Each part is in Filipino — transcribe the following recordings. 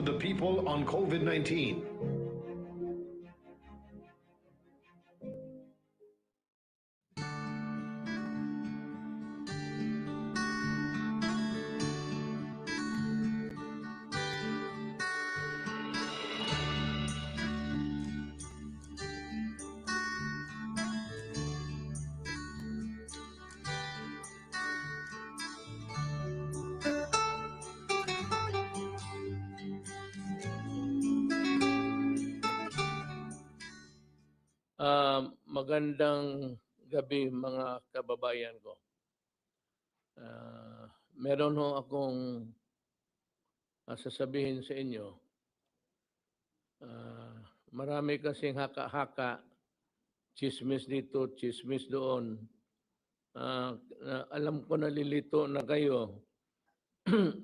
the people on COVID-19. Magandang gabi mga kababayan ko. Meron ho akong sasabihin sa inyo. Marami kasing haka-haka, chismis dito, chismis doon. Alam ko nalilito na kayo.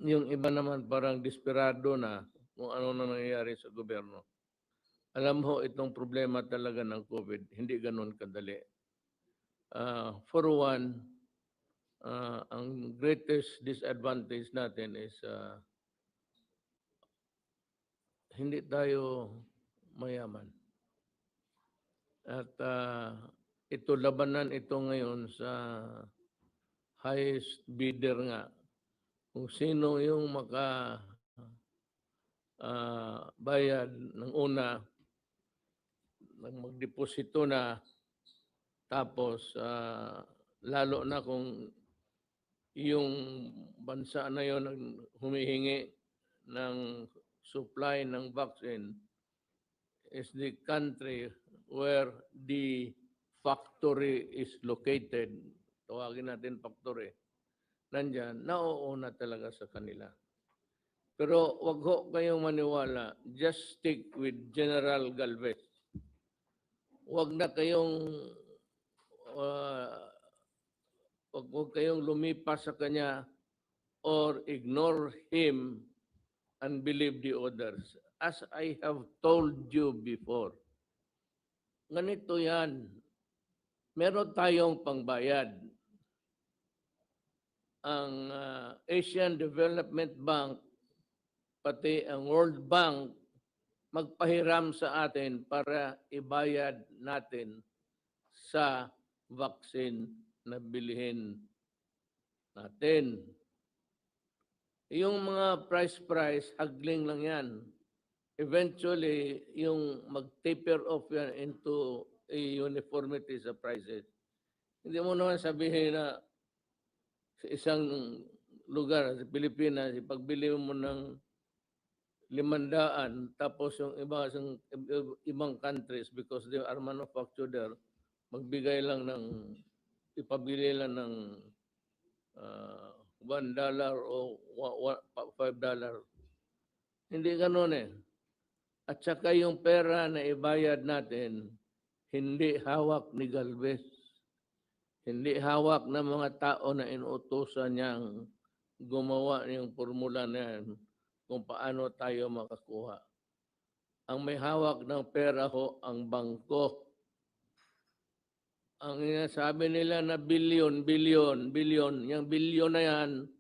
Yung iba naman parang desperado na kung ano na nangyayari sa gobyerno. Alam mo, itong problema talaga ng COVID, hindi ganun kadali. For one, ang greatest disadvantage natin is hindi tayo mayaman. At ito labanan ito ngayon sa highest bidder nga. Kung sino yung bayad ng una, magdeposito na, tapos lalo na kung yung bansa na yon ang humihingi ng supply ng vaccine is the country where the factory is located. Tawagin natin factory. Nandyan, nauuna talaga sa kanila. Pero wag ho kayong maniwala. Just stick with General Galvez. Wag na kayong wag kayong lumipas sa kanya or ignore him and believe the others. As I have told you before, ganito yan. Meron tayong pangbayad. Ang Asian Development Bank, pati ang World Bank, magpahiram sa atin para ibayad natin sa vaccine na bilhin natin. Yung mga price, haggling lang yan. Eventually, yung mag-taper off yan into a uniformity sa prices. Hindi mo naman sabihin na sa isang lugar, sa Pilipinas, pagbili mo ng 500, tapos yung ibang countries, because they are manufactured there, ipabili lang ng $1 o $5. Hindi ganun eh. At saka yung pera na ibayad natin, hindi hawak ni Galvez. Hindi hawak ng mga tao na inuutosan niyang gumawa ng formula na yan kung paano tayo makakuha. Ang may hawak ng pera ho, ang bangko. Ang sabi nila na billion, yung billion na yan,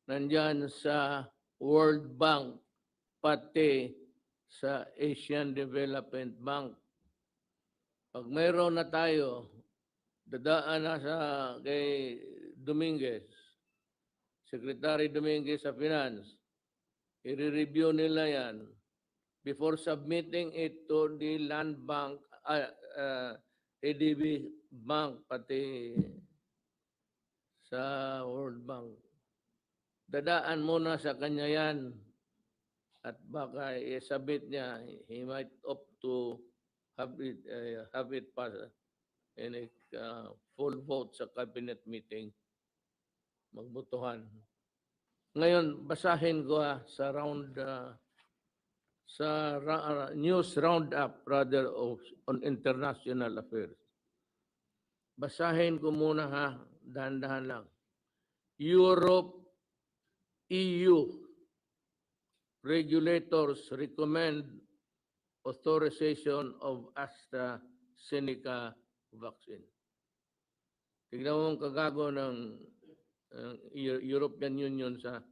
nandyan sa World Bank, pati sa Asian Development Bank. Pag mayroon na tayo, dadaan na kay Dominguez, Secretary Dominguez sa Finance, i-review nila yan before submitting it to the Land Bank, ADB Bank, pati sa World Bank. Dadaan muna sa kanya yan at baka i-submit niya, he might opt to have it pass in a full vote sa cabinet meeting, magbotohan. Ngayon, basahin ko sa news roundup rather on international affairs. Basahin ko muna dahan-dahan lang. Europe, EU regulators recommend authorization of AstraZeneca vaccine. Tignan mo ang kagago ng European Union sa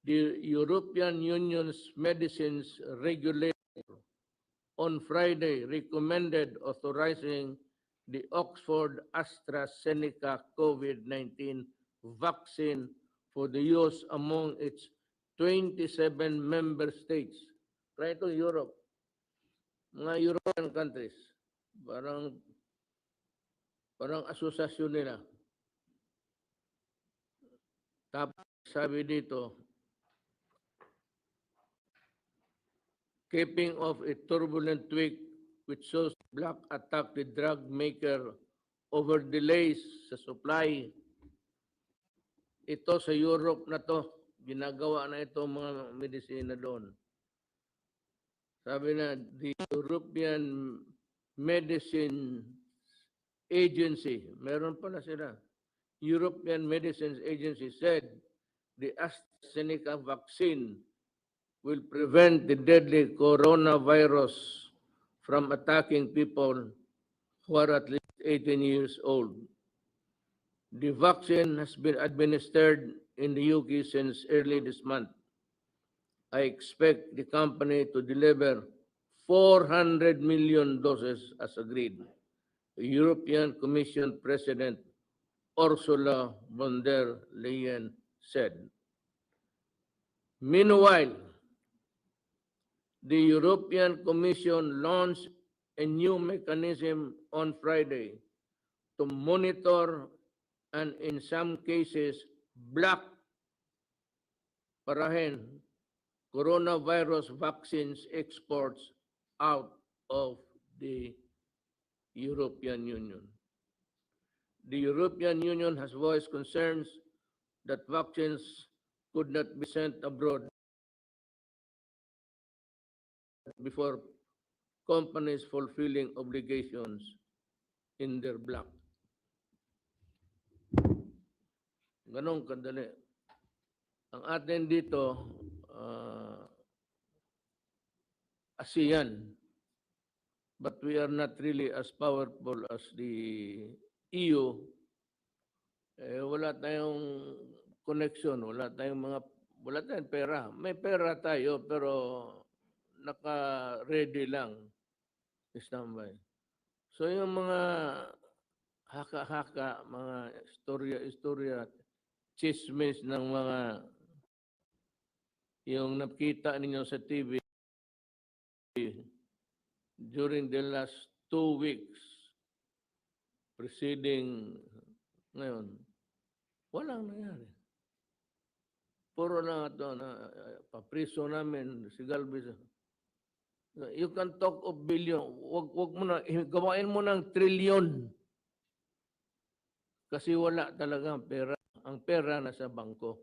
The European Union's medicines regulator on Friday recommended authorizing the Oxford AstraZeneca COVID-19 vaccine for the use among its 27 member states. Right to Europe, mga European countries, parang asosasyon nila. Tapos sabi dito, capping off a turbulent week which shows Black attack the drug maker over delays sa supply. Ito sa Europe na to, ginagawa na ito mga medisina doon. Sabi na, the European Medicines Agency, meron pala sila, European Medicines Agency said the AstraZeneca vaccine will prevent the deadly coronavirus from attacking people who are at least 18 years old. The vaccine has been administered in the UK since early this month. I expect the company to deliver 400 million doses as agreed. The European Commission President Ursula von der Leyen said. Meanwhile, the European Commission launched a new mechanism on Friday to monitor and in some cases block coronavirus vaccines exports out of the European Union. The European Union has voiced concerns that vaccines could not be sent abroad before companies fulfilling obligations in their block. Ganong kadali. Ang atin dito, ASEAN, but we are not really as powerful as the EU. Wala tayong connection, wala tayong pera. May pera tayo pero naka-ready lang. Standby. So yung mga haka-haka, mga istorya, chismis ng mga yung nakita ninyo sa TV during the last 2 weeks preceding ngayon, walang nangyari. Puro na ito, papriso namin, si Galvez. You can talk of billion, wag mo na, gawain mo ng trilyon. Kasi wala talaga pera. Ang pera nasa bangko.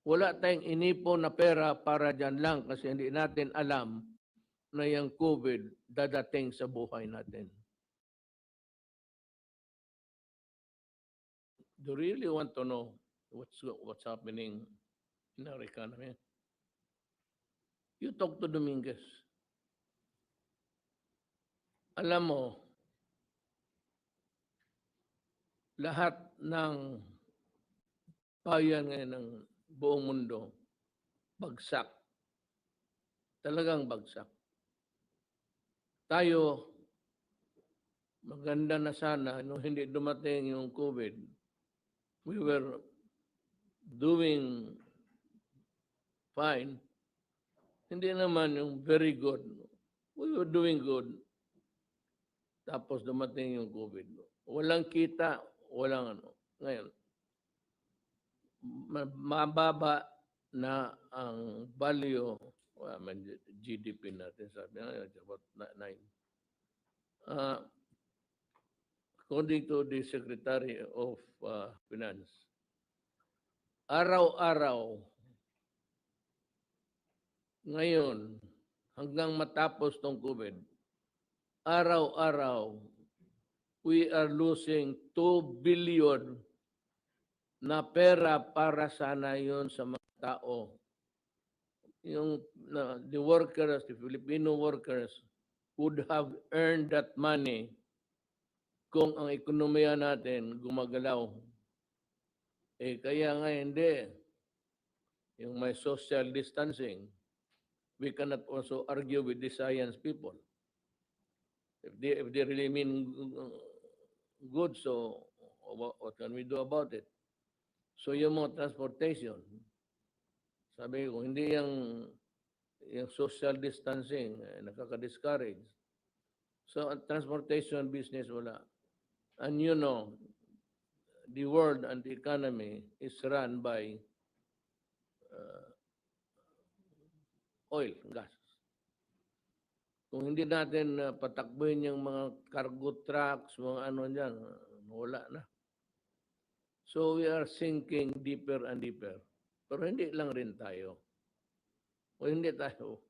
Wala tayong inipon na pera para dyan lang kasi hindi natin alam na yung COVID dadating sa buhay natin. Do you really want to know what's happening in our economy? You talk to Dominguez. Alam mo, lahat ng bayan ngayon ng buong mundo, bagsak. Talagang bagsak. Tayo, maganda na sana nung hindi dumating yung COVID. We were doing fine. Hindi naman yung very good. We were doing good. Tapos dumating yung COVID. Walang kita, walang ano. Ngayon, mababa na ang value, GDP natin, sabi nga, about 9. According to the Secretary of Finance, araw-araw, ngayon, hanggang matapos tong COVID, araw-araw, we are losing 2 billion na pera para sana yon sa mga tao. Yung the workers, the Filipino workers would have earned that money kung ang ekonomiya natin gumagalaw. Kaya nga hindi. yung may social distancing, we cannot also argue with the science people. If they really mean good, so what can we do about it? So yung mga transportation, sabi ko, hindi yung social distancing, nakaka-discourage. So, ang transportation business, wala. And you know, the world and the economy is run by oil, gas. Kung hindi natin patakbuhin yung mga cargo trucks, mga ano dyan, wala na. So, we are sinking deeper and deeper. Pero hindi lang rin tayo. O hindi tayo.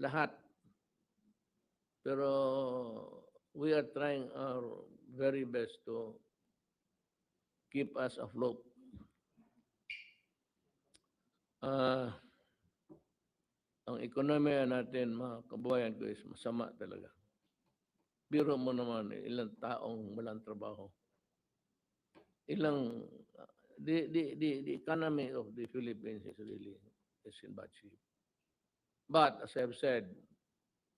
Lahat. Pero we are trying our very best to keep us afloat. Ang ekonomiya natin, mga kababayan ko, is masama talaga. Biro mo naman, ilang taong walang trabaho. The economy of the Philippines is really in bad shape. But as I've said,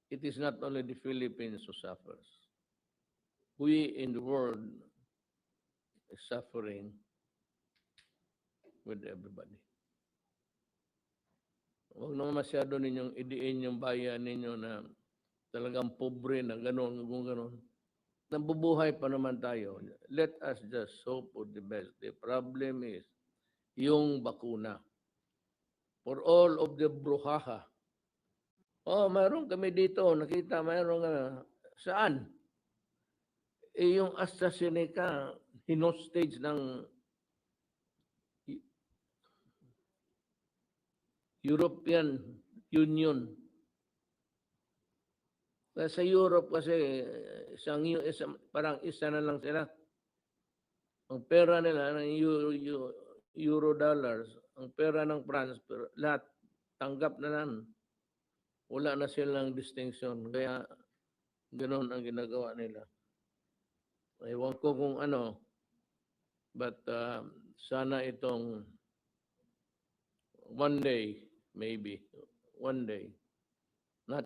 it is not only the Philippines who suffers. We in the world is suffering with everybody. Huwag naman masyado ninyong idiin yung bayan ninyo na talagang pobre na gano'n, gano'n. Nabubuhay pa naman tayo. Let us just hope for the best. The problem is yung bakuna. For all of the bruhaha. Oh, mayroon kami dito. Nakita, mayroon saan? Yung AstraZeneca, hinostage ng European Union. Sa Europe kasi, parang isa na lang sila. Ang pera nila ng euro dollars, ang pera ng France, pero lahat tanggap na lang. Wala na silang distinction. Kaya ganoon ang ginagawa nila. Ewan ko kung ano, but sana itong one day, maybe, one day, not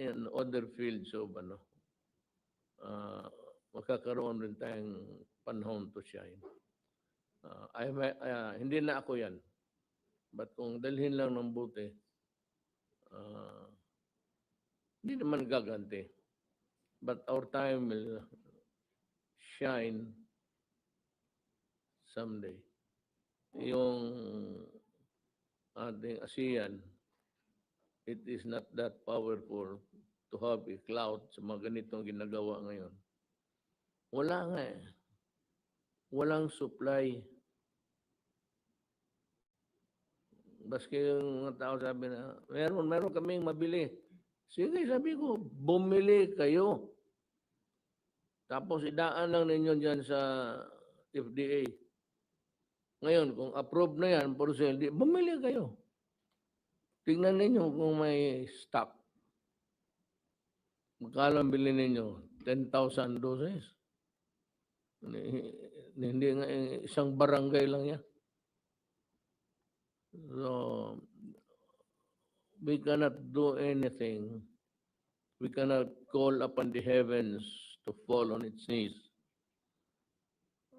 in other fields of magkakaroon rin tayong panahon to shine. Hindi na ako yan. But kung dalhin lang ng buti, hindi naman gaganti. But our time will shine someday. Yung ating ASEAN, it is not that powerful to have a cloud sa mga ganitong ginagawa ngayon. Wala nga eh. Walang supply. Baski yung mga tao sabi na, meron kaming mabili. Sige, sabi ko, bumili kayo. Tapos idaan lang ninyo dyan sa FDA. Ngayon, kung approve na yan, bumili kayo. Tingnan ninyo kung may stock. Magkano ang bilhin ninyo? 10,000 doses. Hindi nga, isang barangay lang yan. So, we cannot do anything. We cannot call upon the heavens to fall on its knees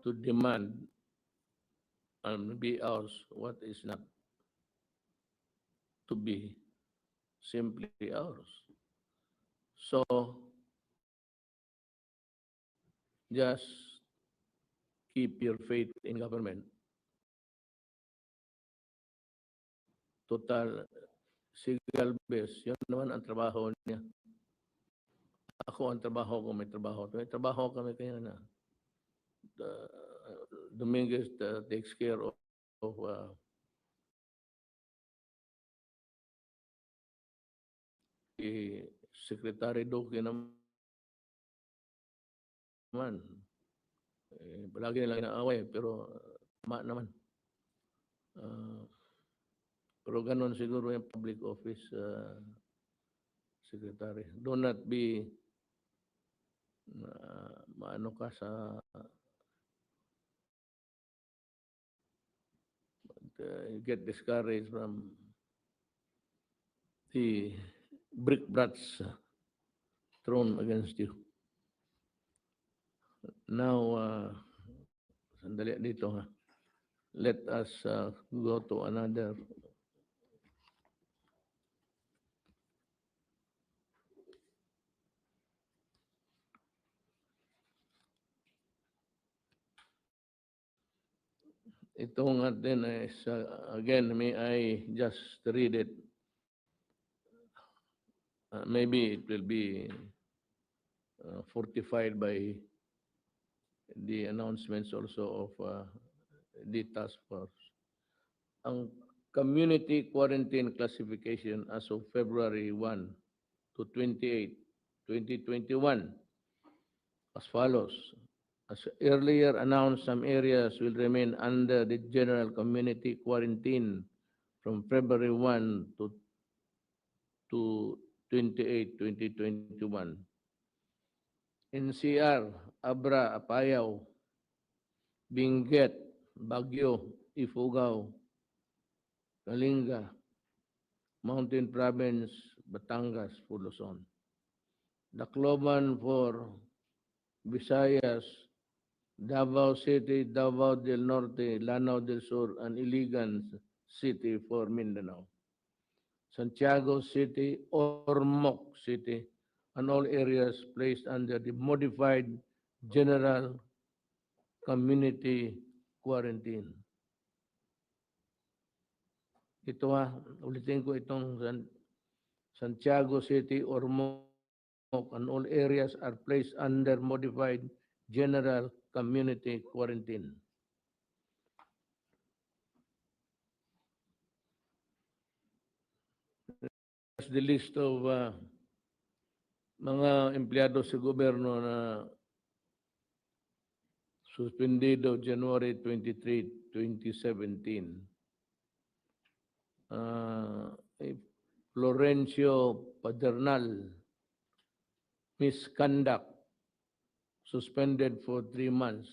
to demand and be ours what is not to be simply ours. So, just keep your faith in government. Total, si Galvez, yun naman ang trabaho niya. Ako ang trabaho ko, may trabaho. May trabaho kami kaya na. Dominguez takes care of Secretary Duque naman. Palagi nilang inaaway, pero tama naman. Pero ganun siguro yung public office secretary. Do not be maano ka sa get discouraged from the brickbats thrown against you. Now, sandali dito ha. Let us go to another. Itong atin is, again, may I just read it? Maybe it will be fortified by the announcements also of the task force. Ang community quarantine classification as of February 1 to 28, 2021 as follows. As earlier announced, some areas will remain under the general community quarantine from February 1 to 28, 2021. NCR, Abra, Apayao, Benguet, Baguio, Ifugao, Kalinga, Mountain Province, Batangas, Luzon. Tacloban for Visayas, Davao City, Davao del Norte, Lanao del Sur, and Iligan City for Mindanao. Santiago City, Ormoc City, and all areas placed under the modified general community quarantine. Ito ulitin ko itong Santiago City, Ormoc, and all areas are placed under modified general community quarantine. That's the list of mga empleyado sa gobyerno na suspendido January 23, 2017. Florencio Padernal, misconduct, suspended for 3 months.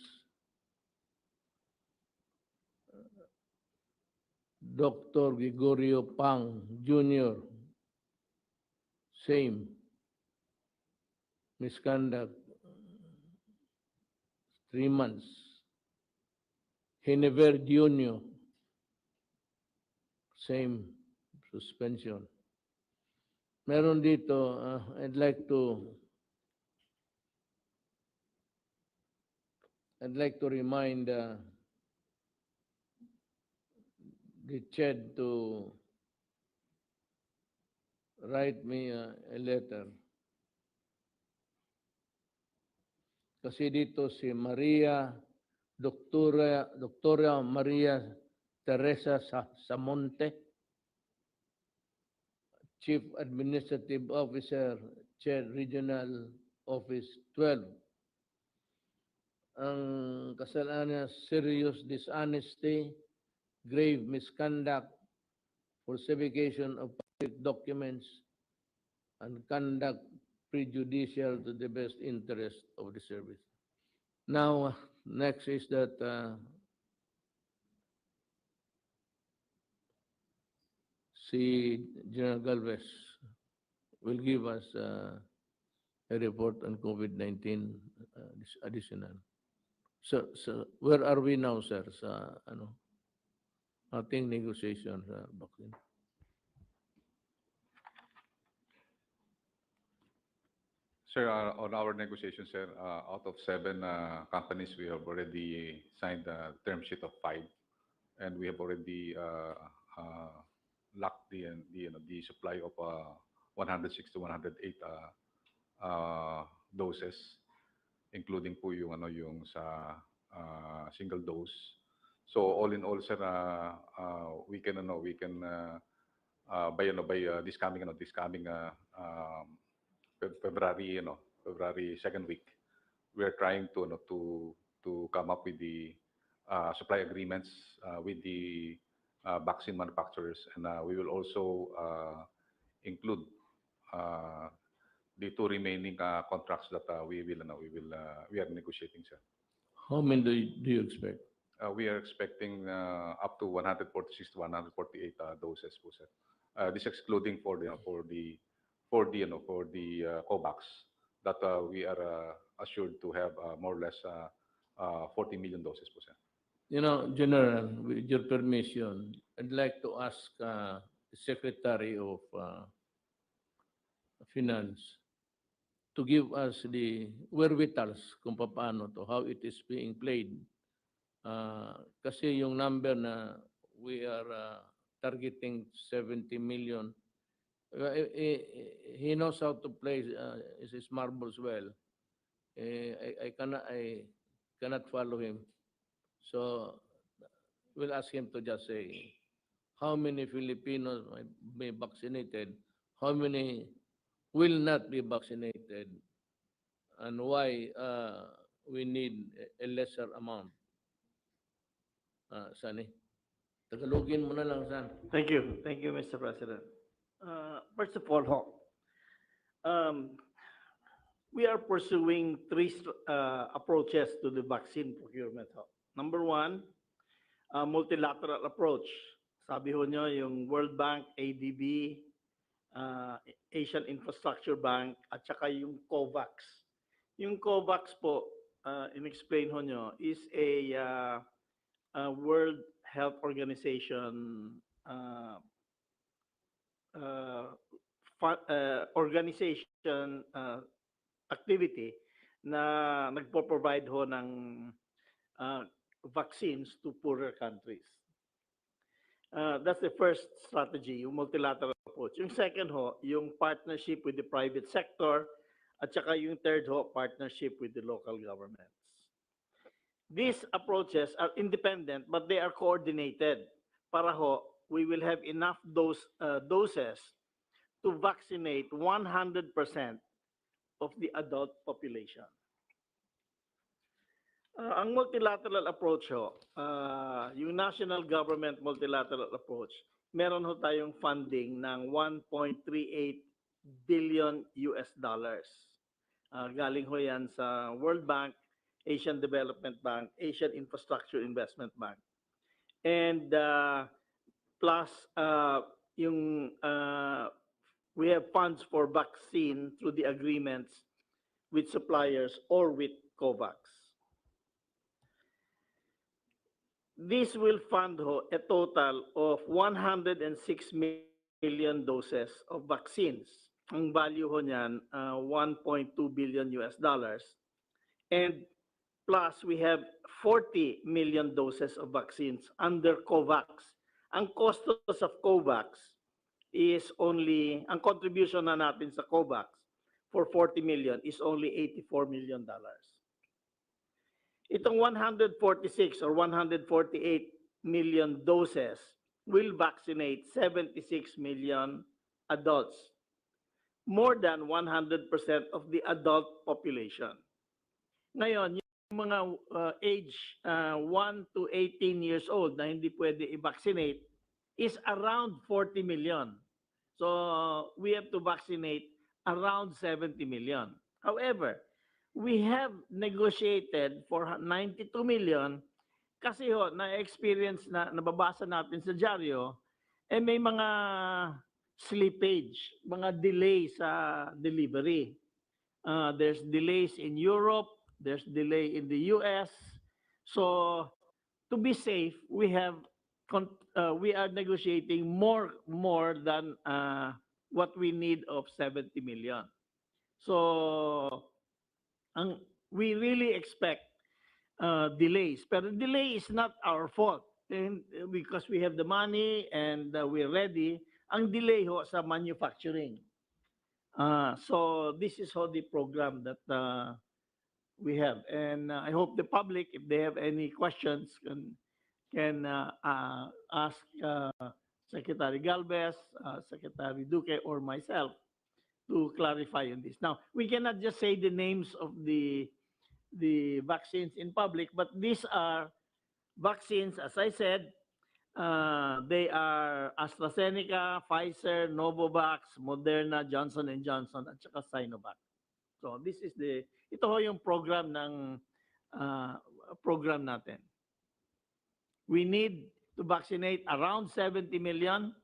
Dr. Gregorio Pang Jr., same, misconduct, 3 months. Genever Jr., same, suspension. Meron dito, I'd like to remind the CHED to write me a letter. Kasi dito si Doktora Maria Teresa Samonte, Chief Administrative Officer, CHED Regional Office 12. Ang kasalanan, serious dishonesty, grave misconduct, falsification of public documents, and conduct prejudicial to the best interest of the service. Now, next is that si General Galvez will give us a report on COVID-19 additional. So where are we now, sir, sa ating negotiation sa vaccine? Sir, on our negotiations, sir, out of 7 companies, we have already signed a term sheet of 5, and we have already locked the supply of 106 to 108 doses, including po yung sa single dose. So all in all, sir, we can by this coming February second week, we are trying to come up with the supply agreements with the vaccine manufacturers, and we will also include the 2 remaining contracts that we are negotiating, sir. How many do you expect? we are expecting up to 146 to 148 doses po, sir. This excluding for the COVAX that we are assured to have more or less 40 million doses po, sir. General, with your permission, I'd like to ask the Secretary of Finance to give us the wherewithals kung paano to, how it is being played. Kasi yung number na we are targeting 70 million, he knows how to play his marbles well. I cannot follow him. So we'll ask him to just say how many Filipinos might be vaccinated, how many will not be vaccinated, and why we need a lesser amount. Sani, Tagalogin mo na lang, San. Thank you. Thank you, Mr. President. First of all, we are pursuing three approaches to the vaccine procurement. Number one, multilateral approach. Sabi ho nyo, yung World Bank, ADB, Asian Infrastructure Bank, at saka yung COVAX. Yung COVAX po, in-explain ho nyo, is a World Health Organization activity na nagpo-provide ho ng vaccines to poorer countries. That's the first strategy, yung multilateral approach. Yung second ho, yung partnership with the private sector, at saka yung third ho, partnership with the local governments. These approaches are independent, but they are coordinated. Para ho, we will have enough doses to vaccinate 100% of the adult population. Ang multilateral approach ho, yung national government multilateral approach, meron ho tayong funding ng 1.38 billion US dollars. Galing ho yan sa World Bank, Asian Development Bank, Asian Infrastructure Investment Bank. And plus we have funds for vaccine through the agreements with suppliers or with COVAX. This will fund a total of 106 million doses of vaccines. Ang value ho niyan, 1.2 billion US dollars. And plus, we have 40 million doses of vaccines under COVAX. Ang costos of COVAX is only, ang contribution na natin sa COVAX for 40 million is only $84 million. Itong 146 or 148 million doses will vaccinate 76 million adults, more than 100% of the adult population. Ngayon, yung mga age 1 to 18 years old na hindi pwede i-vaccinate is around 40 million. So we have to vaccinate around 70 million. However, we have negotiated for 92 million kasi ho, na-experience na nababasa natin sa dyaryo, may mga slippage, mga delay sa delivery. There's delays in Europe, there's delay in the US. So to be safe, we are negotiating more than what we need of 70 million. So we really expect delays, but the delay is not our fault, because we have the money and we're ready. Ang delay ho sa manufacturing. So this is how the program that we have, and I hope the public, if they have any questions, can ask Secretary Galvez, Secretary Duque, or myself to clarify on this. Now, we cannot just say the names of the vaccines in public, but these are vaccines, as I said, they are AstraZeneca, Pfizer, Novavax, Moderna, Johnson & Johnson, at saka Sinovac. So this is ito ho yung program ng program natin. We need to vaccinate around 70 million.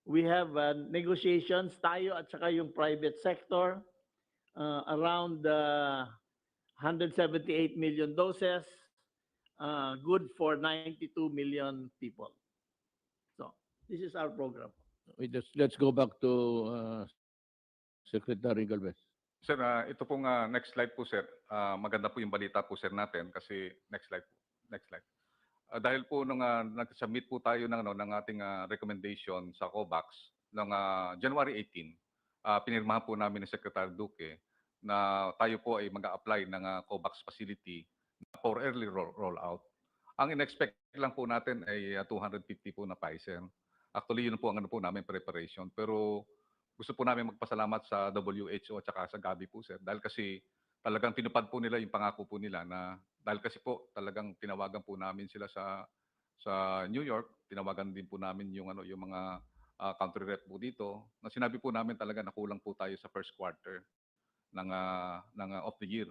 We have negotiations tayo at saka yung private sector around 178 million doses, good for 92 million people. So this is our program. Let's go back to Secretary Galvez. Sir, ito pong next slide po, sir. Maganda po yung balita po, sir, natin kasi next slide po. Next slide. Dahil po nung nag-submit po tayo ng ating recommendation sa COVAX noong January 18, pinirmahan po namin ni Secretary Duque na tayo po ay mag-a-apply ng COVAX facility for early rollout. Ang in-expect lang po natin ay 250 po na Pfizer. Actually, yun po ang po namin preparation. Pero gusto po namin magpasalamat sa WHO at saka sa Gavi po, sir. Dahil kasi talagang tinupad po nila yung pangako po nila na dahil kasi po talagang tinawagan po namin sila sa New York, tinawagan din po namin yung mga country rep po dito. Na sinabi po namin talaga na kulang po tayo sa first quarter of the year.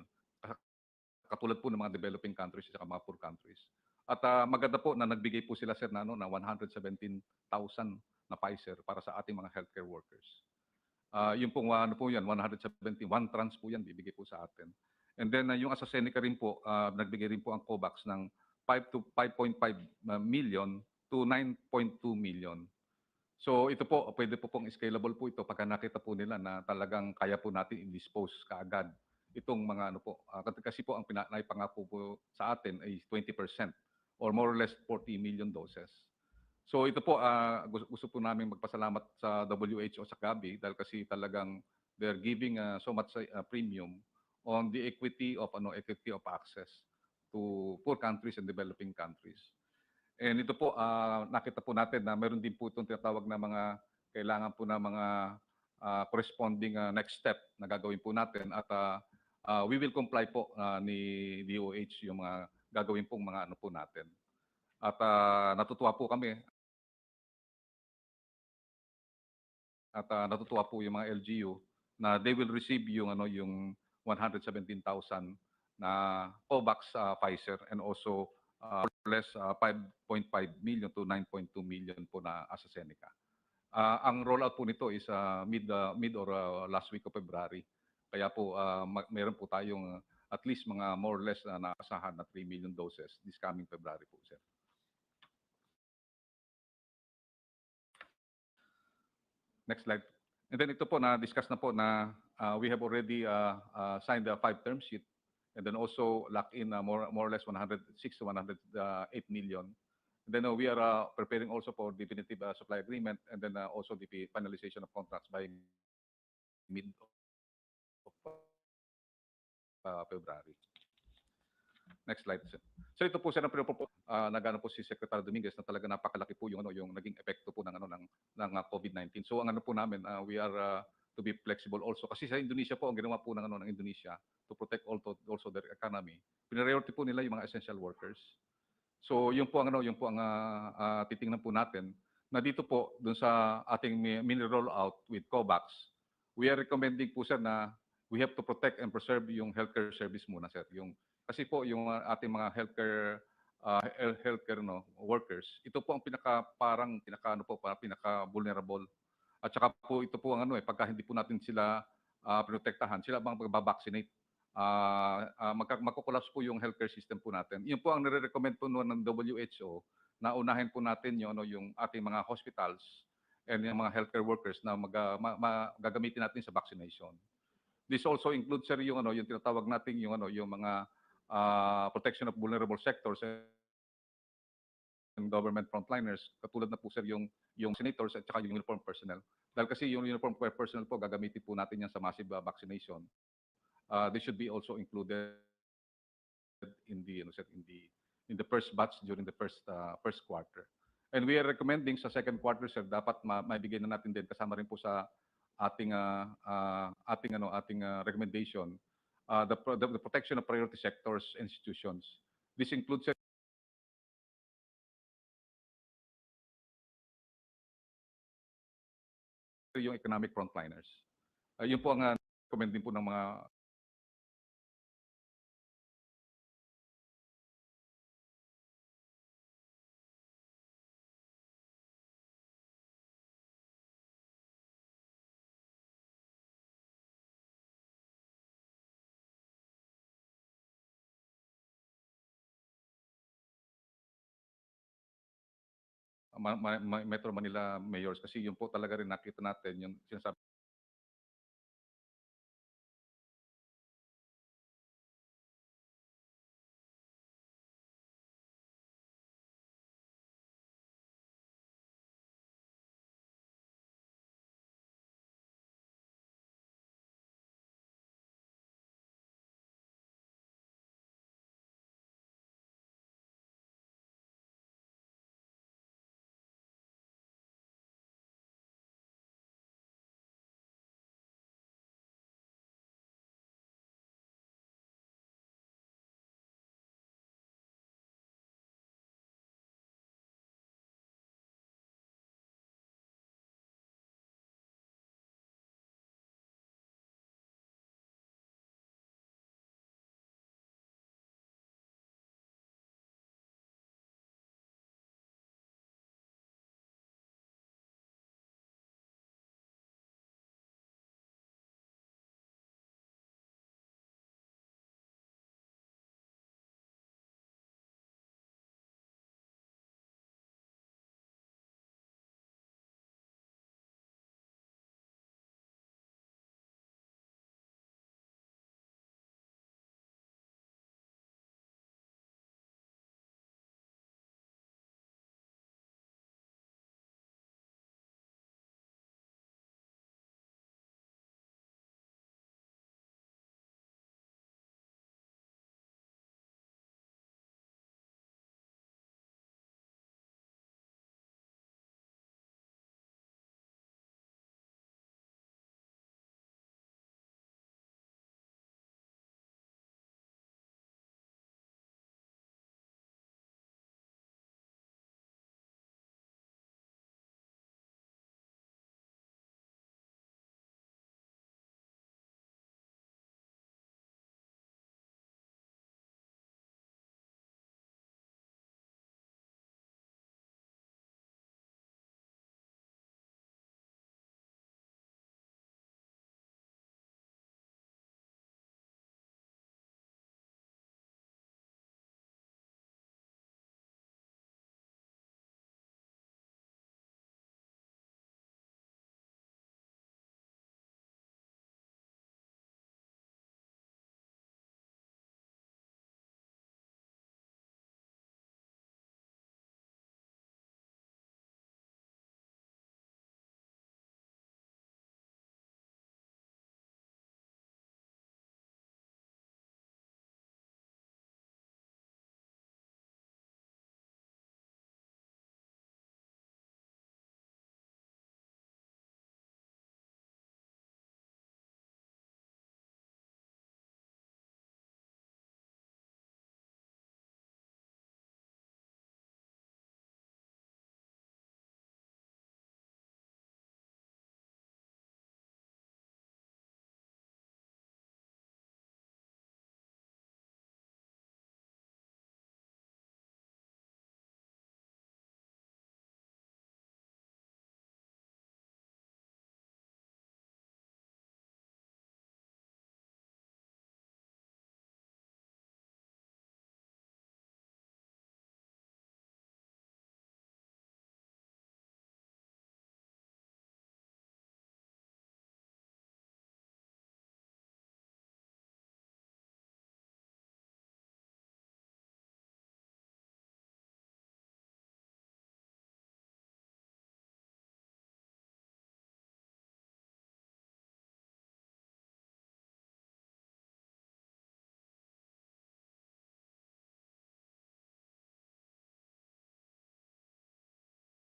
Katulad po ng mga developing countries at mga poor countries. At maganda po na nagbigay po sila, sir, na 117,000 na Pfizer para sa ating mga healthcare workers. Yung pong po yan, 171 trans po yan, bibigay po sa atin. And then yung AstraZeneca rin po, nagbigay rin po ang COVAX ng 5.5 million to 9.2 million. So ito po, pwede po pong scalable po ito pagka nakita po nila na talagang kaya po natin i-dispose kaagad itong mga kasi po ang naipangako po sa atin ay 20% or more or less 40 million doses. So ito po, gusto po namin magpasalamat sa WHO sa Gavi dahil kasi talagang they're giving so much premium on the equity of access to poor countries and developing countries. And ito po, nakita po natin na meron din po itong tinatawag na mga kailangan po na mga corresponding next step na gagawin po natin at we will comply po ni DOH yung mga gagawin pong mga po natin. At natutuwa po kami at natutuwa po yung mga LGU na they will receive yung yung 117,000 na COVAX Pfizer and also more or less 5.5 million to 9.2 million po na AstraZeneca. Ang rollout po nito is mid or last week of February. Kaya po meron po tayong at least mga more or less na naasahan na 3 million doses this coming February po, sir. Next slide. And then ito po na-discuss na po na we have already signed the 5 term sheet and then also locked in more or less 106 to 108 million. And then we are preparing also for definitive supply agreement and then also the finalization of contracts by mid of February. Next slide, sir. So ito po sir ang pinopropose nagano po si Secretary Dominguez na talaga napakalaki po yung yung naging epekto po ng COVID-19. So ang po namin we are to be flexible also kasi sa Indonesia po ang ginawa po ng ng Indonesia to protect also their economy. Priority po nila yung mga essential workers. So yung po ang titingnan po natin na dito po dun sa ating mini rollout with COVAX, we are recommending po sir na we have to protect and preserve yung healthcare service muna sir. Kasi po yung ating mga healthcare workers, ito po ang pinaka vulnerable. At saka po ito po ang pagka hindi po natin sila protektahan, sila bang magbabaccinate. Magkukulaps po yung healthcare system po natin. Yun po ang nire-recommend po ng WHO na unahin po natin yung ating mga hospitals and yung mga healthcare workers na gagamitin natin sa vaccination. This also includes sir yung tinatawag natin yung mga protection of vulnerable sectors and government frontliners, katulad na po sir yung senators at saka yung uniform personnel. Dahil kasi yung uniform personnel po gagamitin po natin yan sa massive vaccination. They should be also included in the first batch during the first quarter. And we are recommending sa second quarter sir dapat maibigay na natin din kasama rin po sa ating recommendation the protection of priority sectors and institutions. This includes yung economic frontliners. Yun po ang recommending po ng mga Metro Manila mayors kasi yun po talaga rin nakita natin yung sinasabi